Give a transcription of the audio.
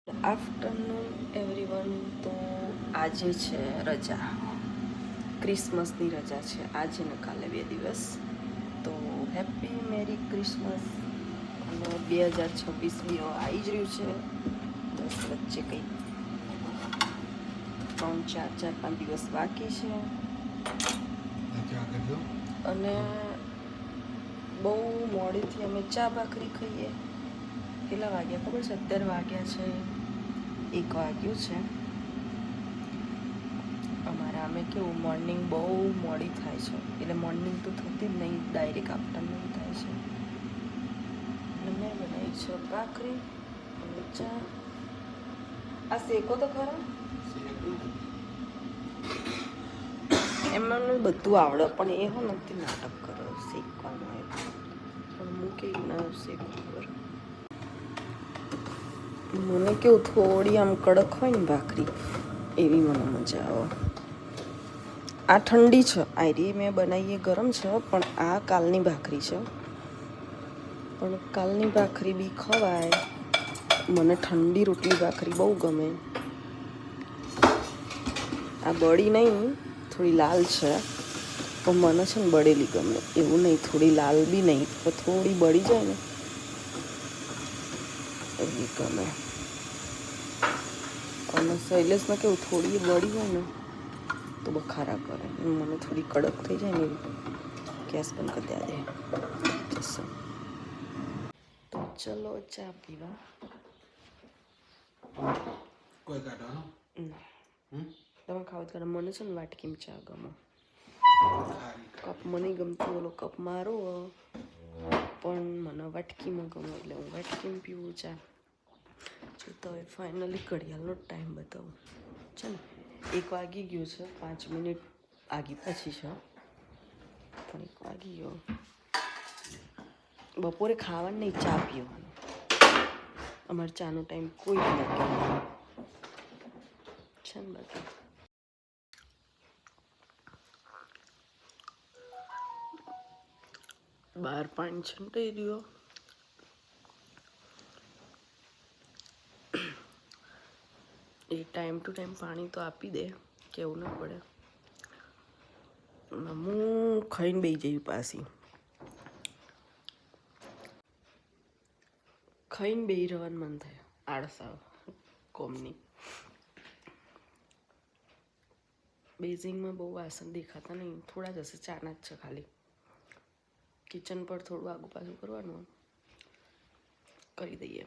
Afternoon everyone. તો આજે છે રજા, ક્રિસમસની રજા છે આજે ને કાલે 2 દિવસ. તો હેપી મેરી ક્રિસમસ. અને 2026 બી આવી જ રહ્યું છે. બસ વચ્ચે કંઈ 3-4 દિવસ બાકી છે. અને બહુ મોડેથી અમે ચા ભાખરી ખાઈએ. કેટલા વાગ્યા ખબર છે? 11 વાગ્યા છે, 1 વાગ્યું છે. અમારા અમે કેવું મોર્નિંગ બહુ મોડી થાય છે, એટલે મોર્નિંગ તો થતી જ નહીં, ડાયરેક્ટ આફ્ટરનૂન થાય છે. અને મેં બનાવી છે ભાખરી અને ચા. આ શેકો તો ખરા. એમાં બધું આવડે, પણ એ હું નથી નાટક કરે શેકવાનું હોય. પણ હું કેવી ના શેકું ખબર. મને કેવું થોડી આમ કડક હોય ને ભાખરી, એવી મને મજા આવે. આ ઠંડી છે, આયરી મેં બનાવીએ ગરમ છે, પણ આ કાલની ભાખરી છે. પણ કાલની ભાખરી બી ખવાય. મને ઠંડી રોટલી ભાખરી બહુ ગમે. આ બળી નહીં, થોડી લાલ છે, પણ મને છે ને બળેલી ગમે. એવું નહીં થોડી લાલ બી નહીં, પણ થોડી બળી જાય ને એવી ગમે. અને શૈલેષને કેવું થોડી બળી હોય ને તો બખારા કરે. મને થોડી કડક થઈ જાય ને એવી. ગેસ બંધ કરી દે જશે. તો ચલો ચા પીવા. કોઈ કાઢવાનો તમે ખાવ તો મને છે ને વાટકીમાં ચા ગમે. કપ મને ગમતું, ઓલો કપ મારો, પણ મને વાટકીમાં ગમે, એટલે હું વાટકીમાં પીવું ચા. જો તો હવે ફાઇનલી ઘડિયાળનો ટાઈમ બતાવું છે ને, 1 વાગી ગયું છે. 5 મિનિટ આગી પાછી છે, પણ 1 વાગી ગયો. બપોરે ખાવાનું નહીં, ચા પીવાનું. અમારે ચાનો ટાઈમ કોઈ જ નથી છે ને. બાકી બહાર પાણી છંટાઈ રહ્યો. એ ટાઈમ ટુ ટાઈમ પાણી તો આપી દે, કેવું ના પડે. હું ખાઈને બેસી જઈ પાછી. ખાઈને બેસી રહેવાનું મન થાય, આળસ આવે કોમની. બેઝિંગમાં બહુ વાસણ દેખાતા નહીં, થોડા જ હશે, 4 જ છે ખાલી. કિચન પર થોડું આગું પાછું કરવાનું, કરી દઈએ.